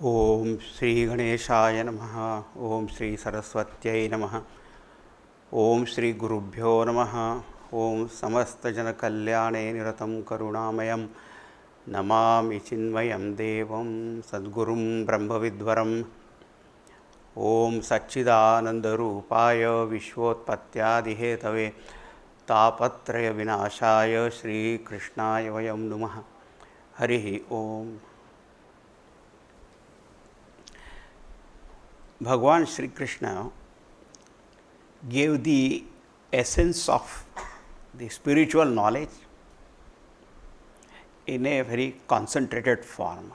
Om Shri Ganeshaya Namaha, Om Shri Saraswatyai Namaha, Om Shri Gurubhyo Namaha, Om Samasta Jana Kalyane Niratam Karunamayam, Namami Chinmayam Devam Sadgurum Brahma Vidvaram, Om Satchidananda Rupaya Vishwotpatyadi Hetave Tapatraya Vinashaya Shri Krishnaya Vayam Namaha. Harihi Om. Bhagavan Shri Krishna gave the essence of the spiritual knowledge in a very concentrated form,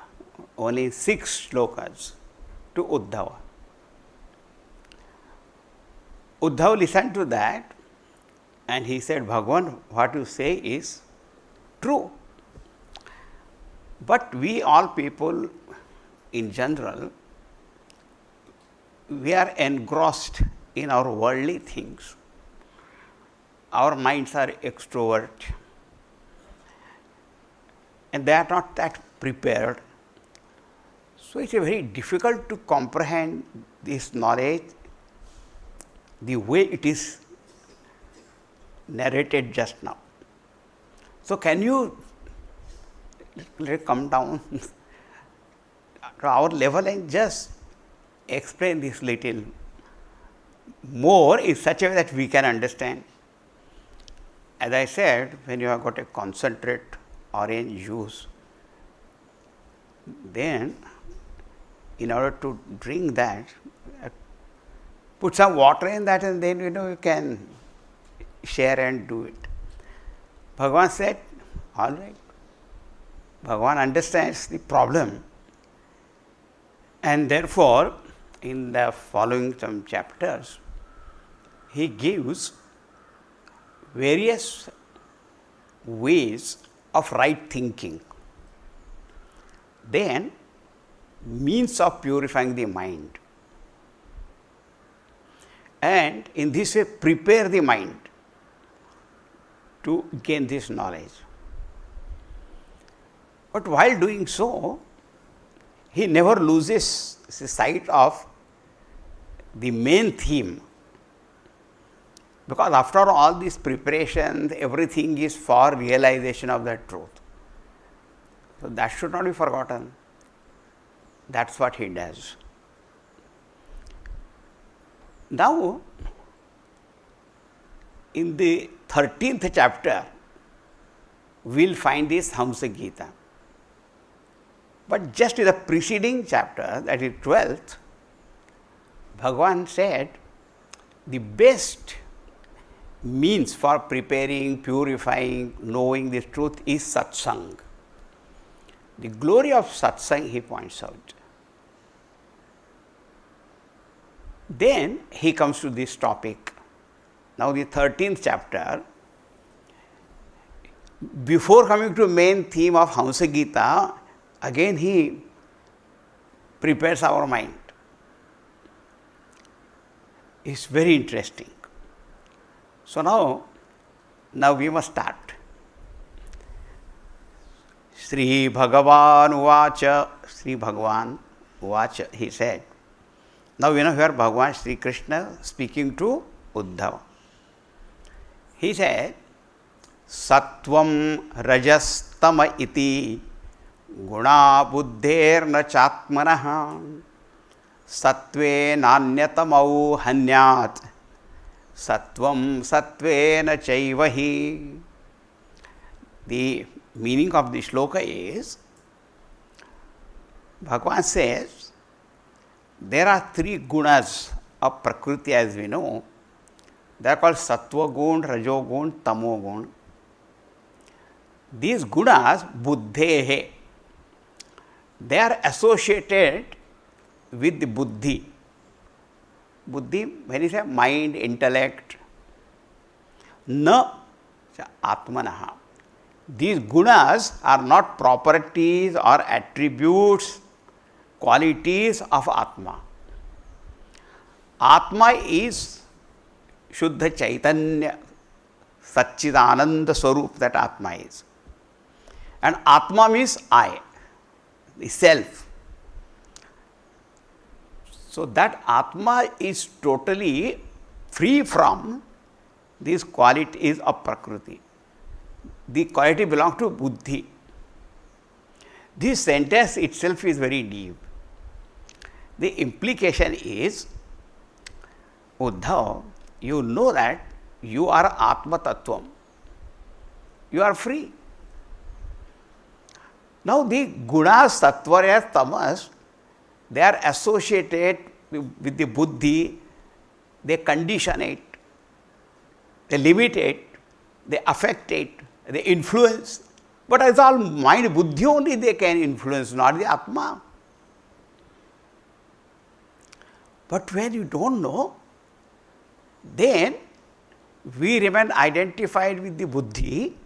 only 6 shlokas to Uddhava. Uddhava listened to that and he said, Bhagavan, what you say is true. But we all people in general, we are engrossed in our worldly things. Our minds are extrovert and they are not that prepared. So, it is very difficult to comprehend this knowledge the way it is narrated just now. So, can you come down to our level and just explain this little more in such a way that we can understand? As I said, when you have got a concentrate orange juice, then in order to drink that, put some water in that and then you can share and do it. Bhagavan said, all right. Bhagavan understands the problem and therefore, in the following some chapters, he gives various ways of right thinking, then means of purifying the mind, and in this way prepare the mind to gain this knowledge. But while doing so, he never loses the sight of the main theme, because after all these preparations, everything is for realization of the truth. So, that should not be forgotten. That is what he does. Now, in the 13th chapter, we will find this Hamsa Gita. But just in the preceding chapter, that is 12th, Bhagavan said the best means for preparing, purifying, knowing this truth is satsang. The glory of satsang he points out. Then he comes to this topic. Now the 13th chapter, before coming to main theme of Hamsa Gita, again he prepares our mind. It is very interesting. So, now we must start. Sri Bhagavan Uvacha, Sri Bhagavan Uvacha, he said. Now, here Bhagavan Sri Krishna speaking to Uddhava. He said, Sattvam Rajastama iti Guna buddherna chatmanaha Sattve nanyatamau hanyat Sattvam sattvena chaivahi. The meaning of the shloka is, Bhagavan says, there are 3 gunas of Prakriti as we know. They are called Sattva gun, Rajo gun, Tamo gun. These gunas, buddhehe, they are associated with the buddhi. Buddhi, when you say mind, intellect, na atmanaha. These gunas are not properties or attributes, qualities of Atma. Atma is Shuddha Chaitanya, Satchidananda Swarup, that Atma is. And Atma means I, the self. So, that Atma is totally free from these qualities of Prakriti. The quality belongs to Buddhi. This sentence itself is very deep. The implication is, Uddhava, you know that you are Atma Tattvam. You are free. Now, the gunas, sattva, tamas, they are associated with the buddhi, they condition it, they limit it, they affect it, they influence. But it's all mind, buddhi only they can influence, not the Atma. But when you don't know, then we remain identified with the buddhi,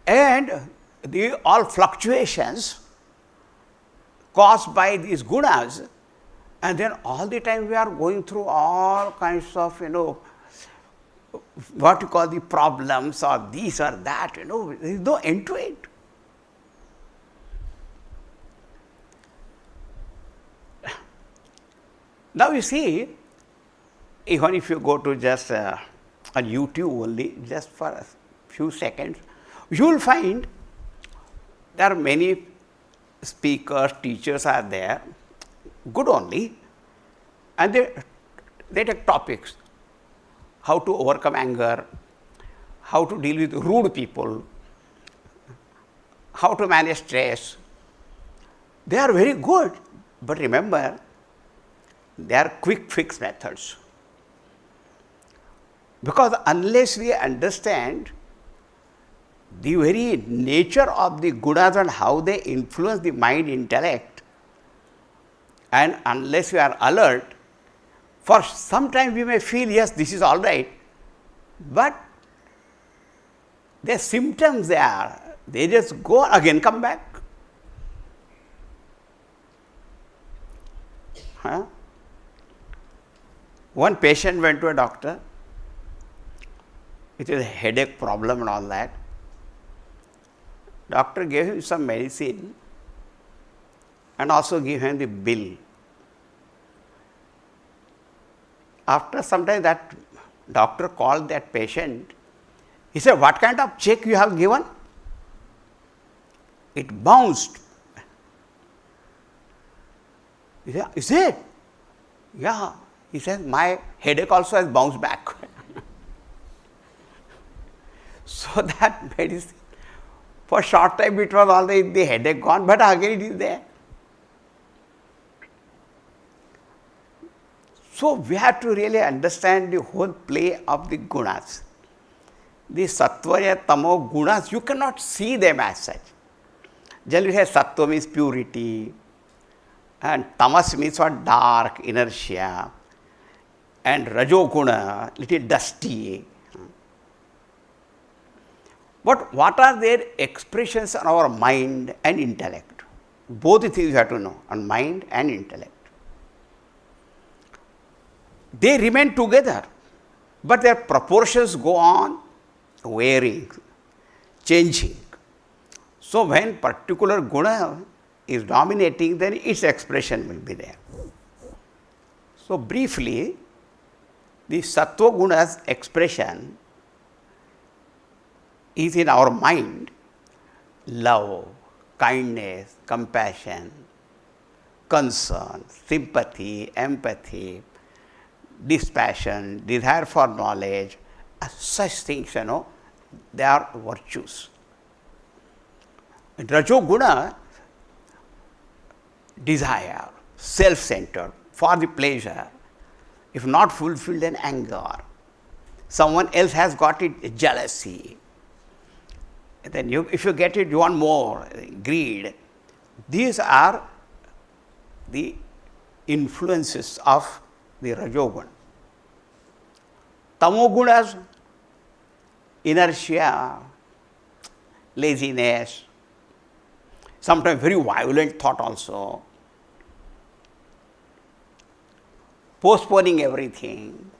and the all fluctuations caused by these gunas, and then all the time we are going through all kinds of, what you call the problems or this or that, there is no end to it. Now you see, even if you go to just on YouTube only, just for a few seconds, you will find there are many speakers, teachers are there, good only, and they take topics, how to overcome anger, how to deal with rude people, how to manage stress. They are very good, but remember, they are quick fix methods. Because unless we understand the very nature of the gunas and how they influence the mind, intellect, and unless we are alert, for some time we may feel, yes, this is all right, but their symptoms they just go again, come back. One patient went to a doctor, it is a headache problem and all that. Doctor gave him some medicine and also gave him the bill. After some time, that doctor called that patient. He said, what kind of check you have given? It bounced. He said, is it? Yeah. He said, my headache also has bounced back. So that medicine, for a short time it was all the headache gone, but again it is there. So we have to really understand the whole play of the gunas. The sattva, tamo, gunas, you cannot see them as such. Generally say sattva means purity, and tamas means what? Dark, inertia, and rajoguna, little dusty. But what are their expressions on our mind and intellect? Both the things you have to know, on mind and intellect. They remain together, but their proportions go on varying, changing. So when particular guna is dominating, then its expression will be there. So briefly, the sattva guna's expression is in our mind: love, kindness, compassion, concern, sympathy, empathy, dispassion, desire for knowledge, such things, they are virtues. Rajoguna, desire, self-centered, for the pleasure, if not fulfilled, then anger. Someone else has got it, jealousy. Then if you get it, you want more, greed. These are the influences of the Rajoguna. Tamogunas, inertia, laziness, sometimes very violent thought also, postponing everything,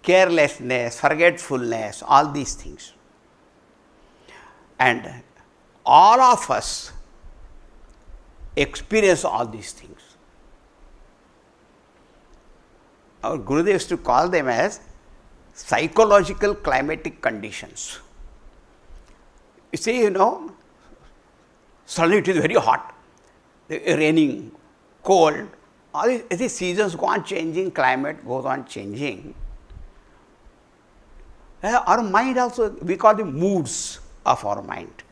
carelessness, forgetfulness, all these things. And all of us experience all these things. Our Gurudev used to call them as psychological climatic conditions. You see, suddenly it is very hot, raining, cold, all these seasons go on changing, climate goes on changing. Our mind also, we call them moods of our mind.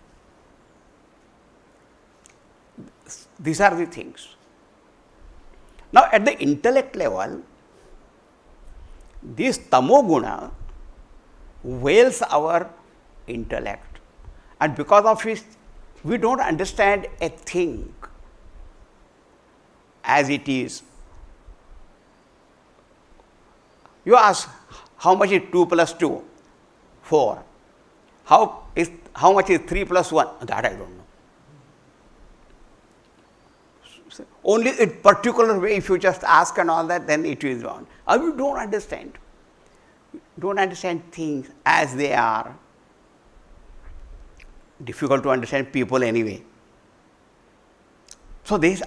These are the things. Now, at the intellect level, this tamoguna veils our intellect, and because of it, we don't understand a thing as it is. You ask, how much is 2 plus 2? 4. How much is 3 plus 1? That I don't know. Only in particular way, if you just ask and all that, then it is wrong. Or you don't understand. Don't understand things as they are. Difficult to understand people anyway. So this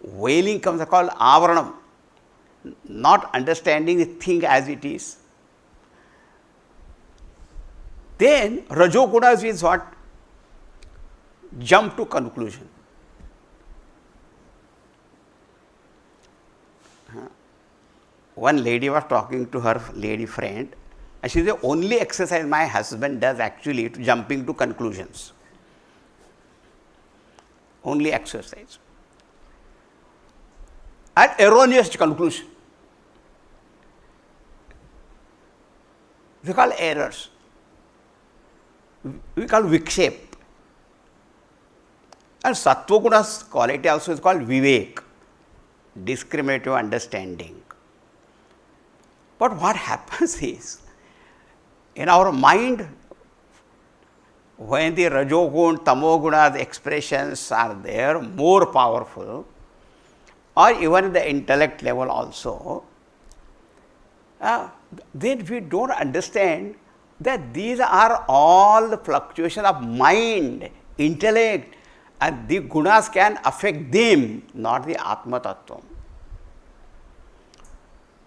veiling comes called avaranam, not understanding the thing as it is. Then rajogunas is what? Jump to conclusion. One lady was talking to her lady friend, and she said, the only exercise my husband does actually to jumping to conclusions. Only exercise. At erroneous conclusion. We call errors. We call vikshep. And sattvaguna's quality also is called vivek, discriminative understanding. But what happens is, in our mind, when the rajogun, tamoguna's expressions are there, more powerful, or even in the intellect level also, then we don't understand that these are all the fluctuation of mind, intellect, and the gunas can affect them, not the Atma Tattva.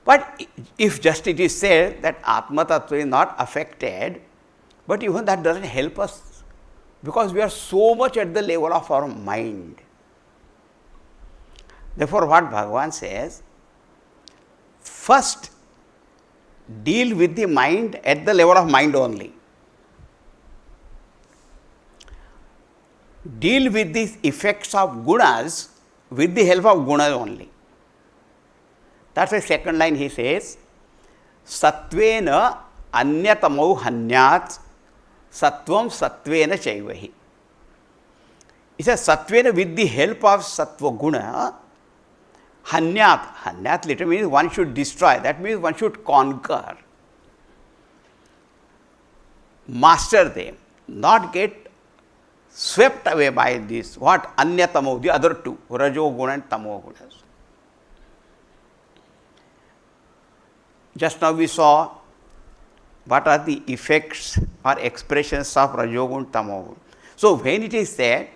But if just it is said that Atma Tattva is not affected, but even that doesn't help us, because we are so much at the level of our mind. Therefore, what Bhagavan says, first deal with the mind at the level of mind only. Deal with the effects of gunas with the help of gunas only. That's the second line he says, Sattvena anyatamau hanyat sattvam sattvena chaivahi. He says, Sattvena with the help of sattva guna, hanyat. Hanyat literally means one should destroy. That means one should conquer, master them, not get swept away by this. What? Anyatamo, the other two, rajo guna and tamo gunas. Just now we saw what are the effects or expressions of rajogun, tamogun. So when it is said,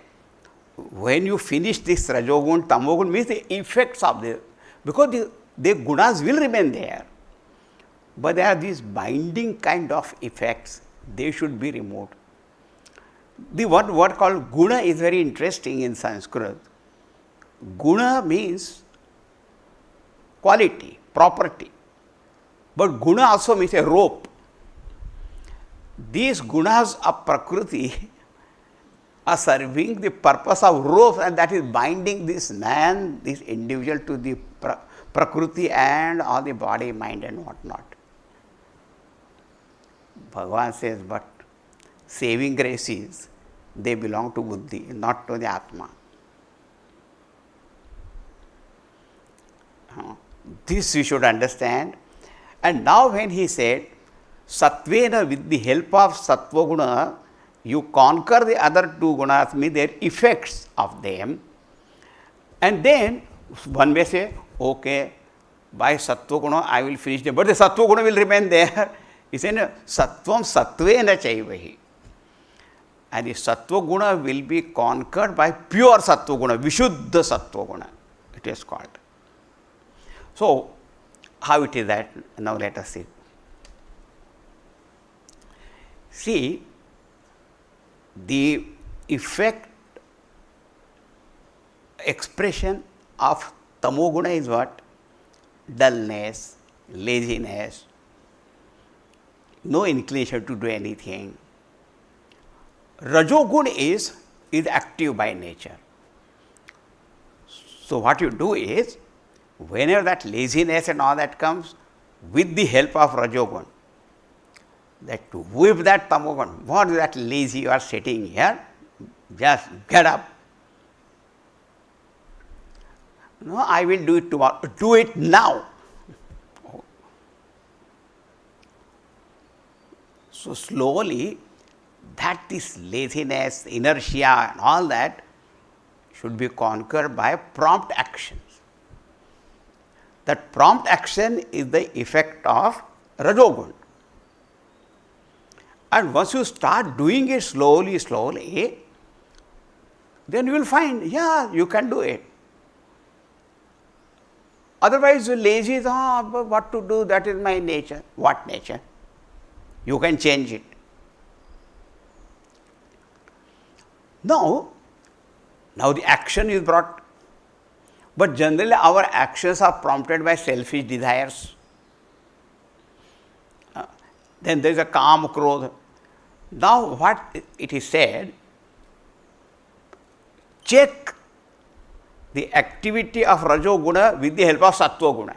when you finish this rajogun, tamogun, means the effects of the, because the gunas will remain there, but there are these binding kind of effects, they should be removed. The one word called guna is very interesting in Sanskrit. Guna means quality, property. But guna also means a rope. These gunas of Prakriti are serving the purpose of rope, and that is binding this man, this individual to the Prakriti and all the body, mind and what not. Bhagavan says, but saving graces, they belong to Buddhi, not to the Atma. This we should understand. And now when he said, Sattvena, with the help of Sattva guna, you conquer the other two gunas, mean their effects of them. And then one may say, okay, by Sattva guna I will finish them, but the Sattva guna will remain there. He said, Sattvam Sattvena chaivahi. and the sattva guna will be conquered by pure sattva guna, vishuddha sattva guna, it is called. So, how it is that? Now let us see. See, the effect, expression of tamoguna is what? Dullness, laziness, no inclination to do anything. Rajogun is active by nature. So, what you do is, whenever that laziness and all that comes, with the help of Rajogun, that to whip that tamogun, what is that lazy you are sitting here, just get up. No, I will do it tomorrow, do it now. So, slowly that this laziness, inertia and all that should be conquered by prompt actions. That prompt action is the effect of Rajogun. And once you start doing it slowly, slowly, then you will find, yeah, you can do it. Otherwise, lazy, what to do, that is my nature. What nature? You can change it. Now the action is brought, but generally our actions are prompted by selfish desires. Then there is a kam krodha. Now what it is said, check the activity of Rajoguna with the help of Sattva Guna.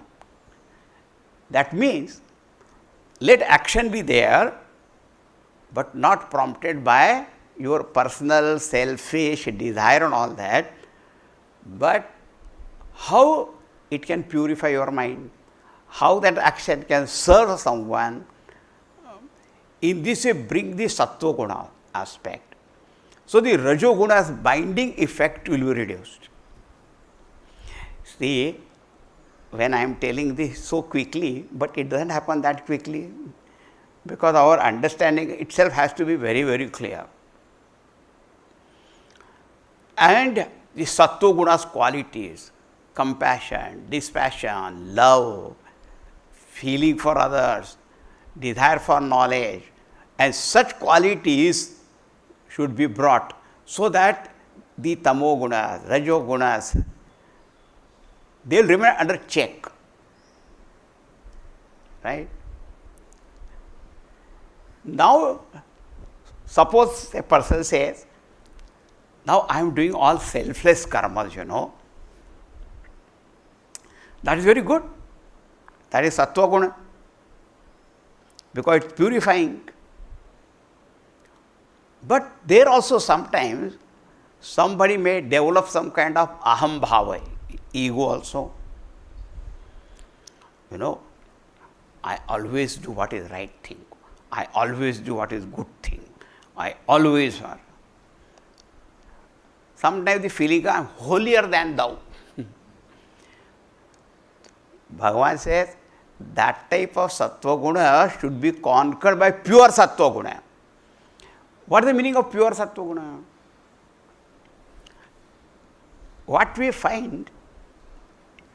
That means, let action be there, but not prompted by your personal selfish desire and all that, but how it can purify your mind, how that action can serve someone. In this way, bring the Sattva Guna aspect. So, the Rajoguna's binding effect will be reduced. See, when I am telling this so quickly, but it does not happen that quickly, because our understanding itself has to be very, very clear. And the Sattva Guna's qualities, compassion, dispassion, love, feeling for others, desire for knowledge, and such qualities should be brought, so that the Tamogunas, Rajogunas, they will remain under check, right. Now, suppose a person says, now I am doing all selfless karmas, that is very good, that is Sattva Guna, because it is purifying. But there also sometimes somebody may develop some kind of aham bhava, ego also. I always do what is right thing, I always do what is good thing, I always are. Sometimes the feeling, I am holier than thou. Bhagavan says, that type of Sattva Guna should be conquered by pure Sattva Guna. What is the meaning of pure Sattva Guna? What we find,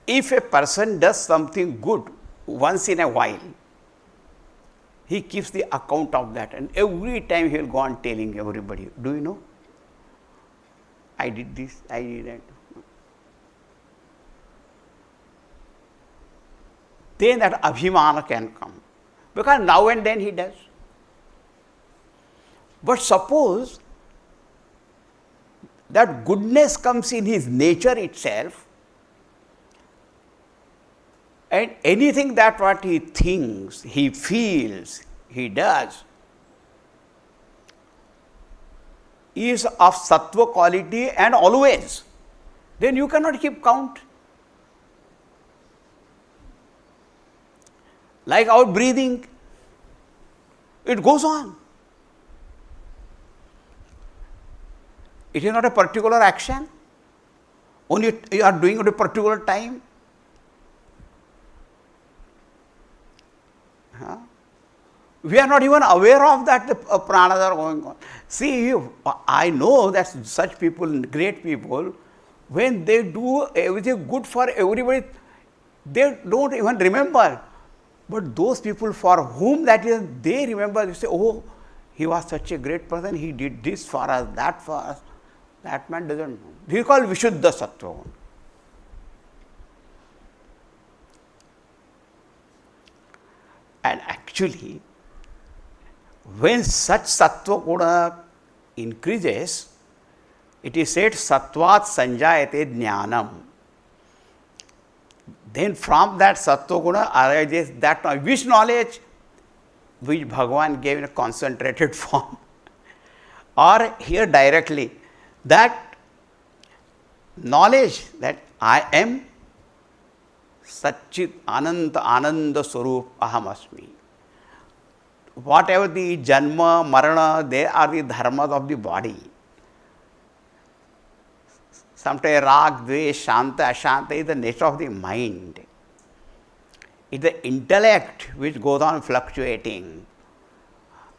if a person does something good once in a while, he keeps the account of that, and every time he will go on telling everybody, do you know, I did this, I did that. Then that abhimana can come, because now and then he does. But suppose that goodness comes in his nature itself, and anything that what he thinks, he feels, he does, is of Sattva quality and always, then you cannot keep count. Like our breathing, it goes on. It is not a particular action, only you are doing at a particular time. We are not even aware of that the pranas are going on. See, I know that such people, great people, when they do everything good for everybody, they don't even remember. But those people for whom that is, they remember, they say, oh, he was such a great person, he did this for us, that for us. That man doesn't know. This is called Vishuddha Sattva. And actually, when such Sattva Guna increases, it is said, Sattvat Sanjayate Jnanam. Then from that Sattva Guna arises that knowledge. Which knowledge? Which Bhagavan gave in a concentrated form. Or here directly, that knowledge that I am Satchit Ananta Ananda Swarup Ahamasmi. Whatever the Janma, Marana, they are the dharmas of the body. Sometimes Rag, Dvesh, Shanta, Ashanta is the nature of the mind. It is the intellect which goes on fluctuating.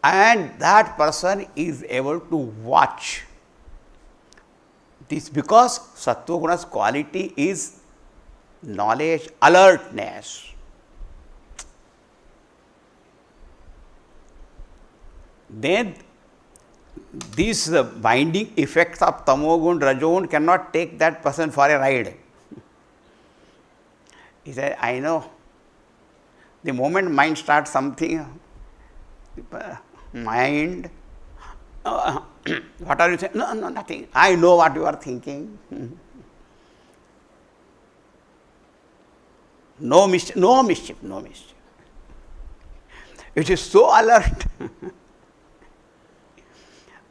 And that person is able to watch. This because Sattva Guna's quality is knowledge, alertness. Then these binding effects of Tamogun, Rajogun cannot take that person for a ride. He said, I know. The moment mind starts something, mind, what are you saying? No, no, nothing. I know what you are thinking. No mischief, no mischief, no mischief. It is so alert.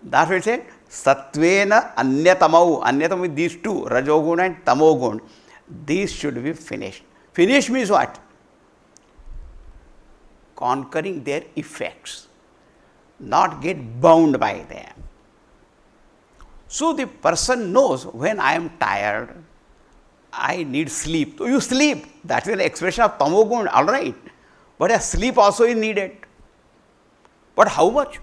That's why it said, Sattvena Anyatamau. Anyatam is these two, Rajogun and Tamogun. These should be finished. Finish means what? Conquering their effects, not get bound by them. So the person knows when I am tired, I need sleep. So you sleep. That is an expression of Tamogun, all right. But a sleep also is needed. But how much?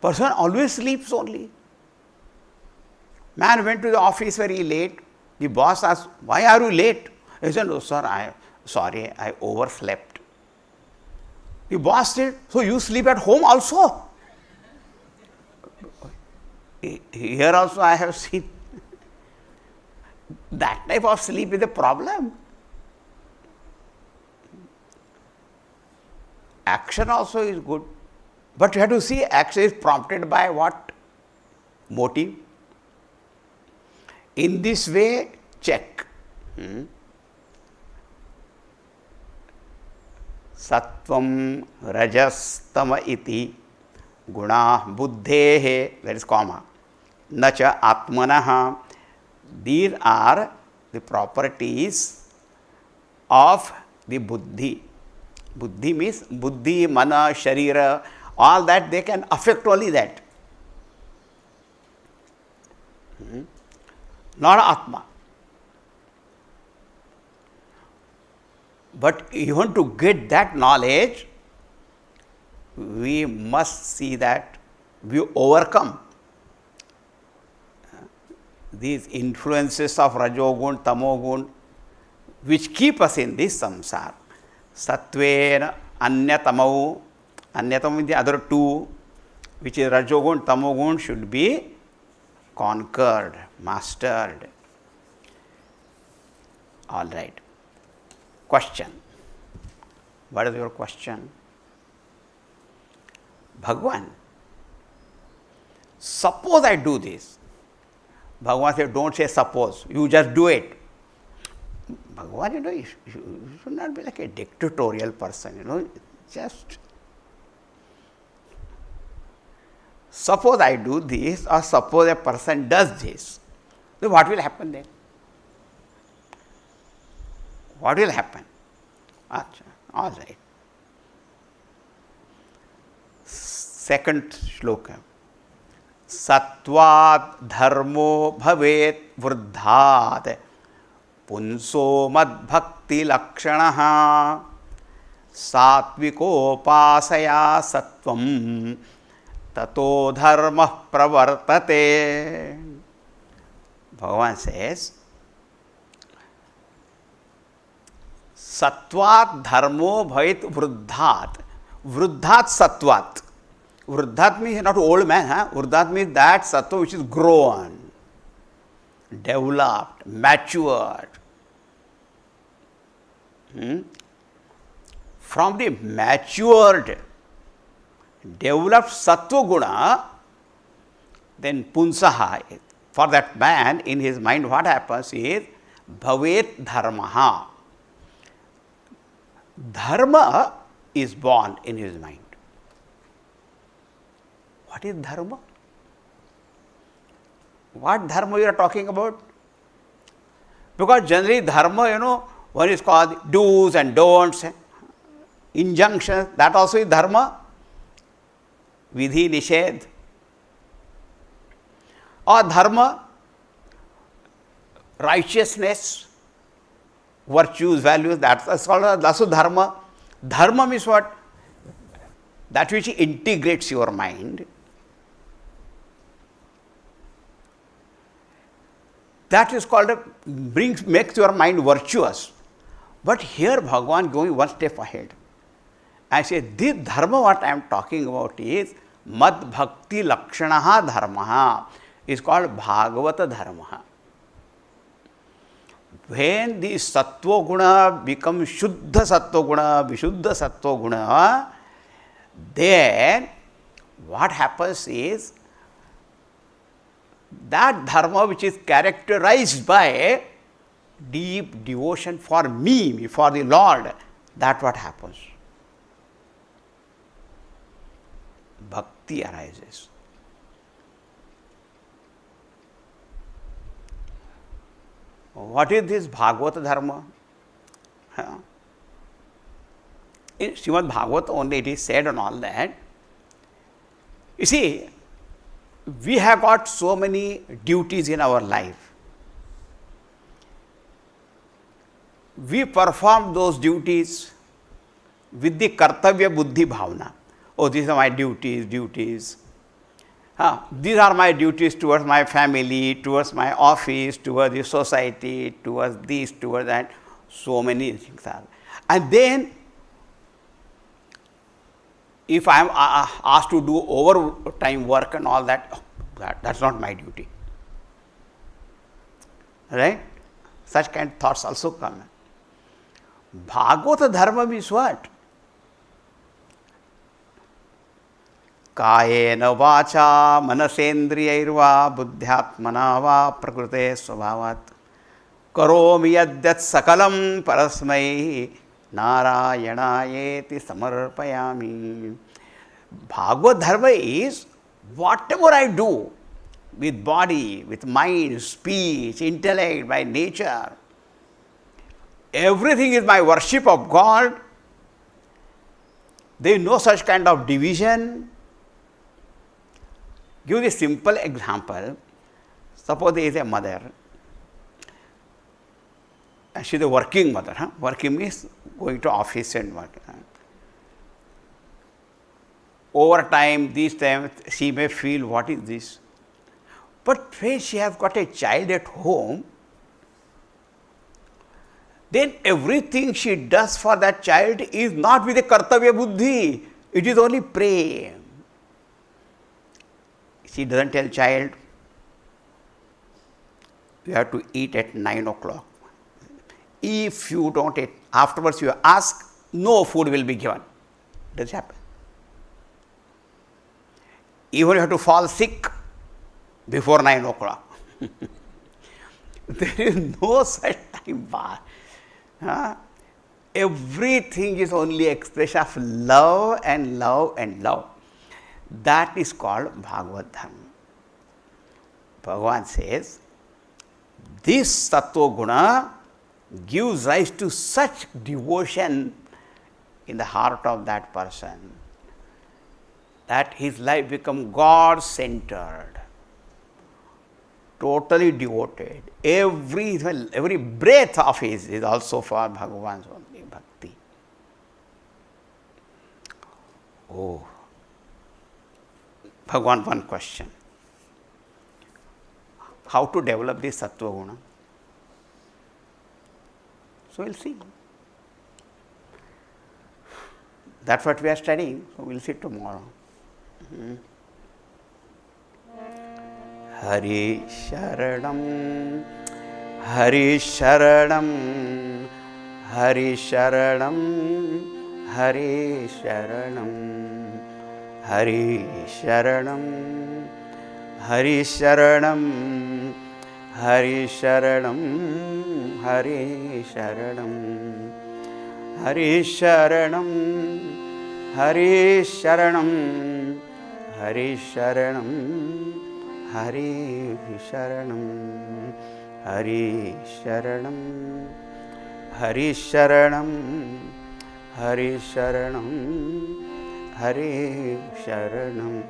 Person always sleeps only. Man went to the office very late. The boss asked, why are you late? He said, oh, sir, I overslept. The boss said, so you sleep at home also? Here also I have seen. That type of sleep is a problem. Action also is good. But you have to see action is prompted by what motive. In this way, check. Sattvam rajastama iti guna buddhehe, that is comma, nacha atmanaha. These are the properties of the buddhi. Buddhi means buddhi, mana, sharira, all that they can affect only that. Not Atma. But even to get that knowledge, we must see that we overcome these influences of Rajogun, Tamogun, which keep us in this samsara. Sattvena Anyatamau. Anyatam is the other two, which is Rajogun, Tamogun, should be conquered, mastered. All right. Question. What is your question? Bhagavan, suppose I do this. Bhagavan said, don't say suppose, you just do it. Bhagavan, you should not be like a dictatorial person, just suppose I do this or suppose a person does this. Then what will happen then? What will happen? All right. Second shloka. Sattvat dharmo bhavet vruddhat punso mad bhakti lakshanaha. Satvikopasaya sattvam tato dharma pravartate. Bhagavan says, Sattvat dharmo bhait vruddhat. Vruddhat sattvat. Vruddhat means not old man. Vruddhat means that sattva which is grown, developed, matured. From the matured, developed sattva guna, then punsaha, for that man in his mind what happens is bhavet dharmaha. Dharma is born in his mind. What is dharma? What dharma you are talking about? Because generally dharma, one is called do's and don'ts, injunctions, that also is dharma. Vidhi, nishedh. Or dharma, righteousness, virtues, values, that's called also dharma. Dharma means what? That which integrates your mind. That is called makes your mind virtuous. But here Bhagavan going one step ahead. I say this dharma what I am talking about is mad bhakti lakshanaha dharmaha, is called Bhagavata dharma. When the sattva guna becomes shuddha sattva guna, vishuddha sattva guna, then what happens is that dharma which is characterized by deep devotion for me, for the Lord, that what happens. Bhakti arises. What is this Bhagavata dharma? In Srimad Bhagavatam only it is said and all that. You see, we have got so many duties in our life. We perform those duties with the kartavya buddhi bhavana. Oh, these are my duties. These are my duties towards my family, towards my office, towards the society, towards this, towards that. So many things are. And then, if I am asked to do overtime work and all that, that's not my duty. Right? Such kind of thoughts also come. Bhagavata dharma means what? Kayena vacha manasendriyairva buddhyatmana va prakrute svabhavat karomi yadyat sakalam parasmai narayanayeti samarpayami. Bhagavad dharma is whatever I do with body, with mind, speech, intellect, by nature, everything is my worship of God. There is no such kind of division. Give you a simple example. Suppose there is a mother, and she is a working mother. Working means going to office and work. Over time, this time, she may feel, what is this? But when she has got a child at home, then everything she does for that child is not with a kartavya buddhi. It is only prem. She doesn't tell child, you have to eat at 9 o'clock. If you don't eat, afterwards you ask, no food will be given. Does it happen? Even you have to fall sick before 9 o'clock. There is no such time bar. Everything is only expression of love and love and love. That is called Bhagavad Dharma. Bhagavan says, this sattva guna gives rise to such devotion in the heart of that person that his life becomes God-centered, totally devoted. Every breath of his is also for Bhagavan's only bhakti. Oh, Bhagavan, one question. How to develop this sattva guna? So we'll see. That's what we are studying. So we'll see tomorrow. Hari Sharanam, Hari Sharanam, Hari Sharanam, Hari Sharanam, Hari Sharanam, Hari Sharanam, Hari Sharanam, Hari Sharanam, Hari Sharanam, Hari Sharanam, Hari Sharanam, Hari Sharanam, Hari Sharanam, Hari Sharanam, Hari Sharanam, Hari Sharanam.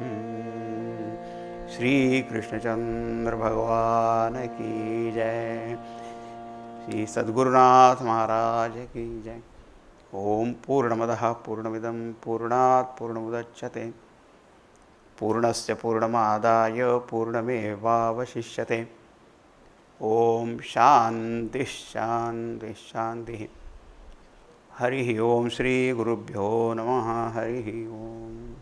Shri Krishna Chandra Bhagwan ki jai. Shri Sadgurunath Maharaj ki jai. Om Purnamadaha Purnamidam Purnat Purnamudachyate Purnasya Purnamadaya Purnamevavashishyate. Om Shanti Shanti Shanti. Hari Om Shri Gurubhyo Namaha. Hari Om.